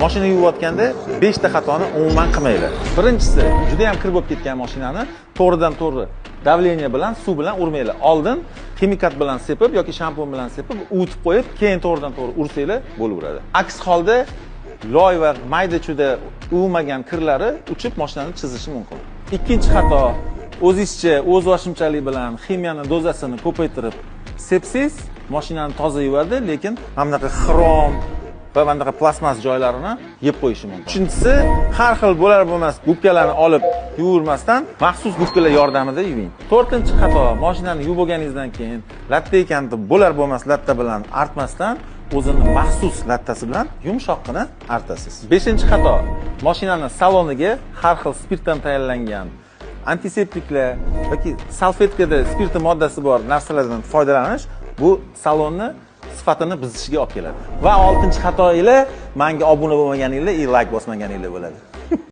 Mashina yuvayotganda 5 ta xatoni umuman qilmaydi. Birinchisi, juda ham kir bo'lib ketgan mashinani to'g'ridan-to'g'ri davleniya bilan, suv bilan urmanglar. Oldin ximikat bilan sepib yoki shampun bilan sepib, uvitib qo'yib, keyin to'g'ridan-to'g'ri ursanglar bo'laveradi. Aks holda loy va mayda-chuda uvmagan kirlari uchib mashinani chizishi mumkin. Ikkinchi xato, o'zingizcha o'z vashimchalik bilan ximiyani dozasini ko'paytirib sepsiz, mashinani toza yuvadi, lekin mana bunaqa xrom va mana bunaqa plastmas joylarini yeb qo'yishi mumkin. Uchinchisi, har xil bo'lar bo'lmas gubkalarni olib yuvirmasdan maxsus gubkalar yordamida yuving. To'rtinchi xato, mashinani yuvib bo'lganingizdan keyin latta ekan deb bo'lar bo'lmas latta bilan artmasdan o'zini maxsus lattasi bilan yumshoqqina artasiz. Beshinchi xato, mashinani saloniga har xil spirtdan tayyorlangan antiseptiklar yoki salfetkada spirtli moddasi bor narsalardan foydalanish bu salonni sifatini buzishiga olib keladi. Va 6-xatoinglar menga obuna bo'lmaganinglar, like bosmaganinglar bo'ladi.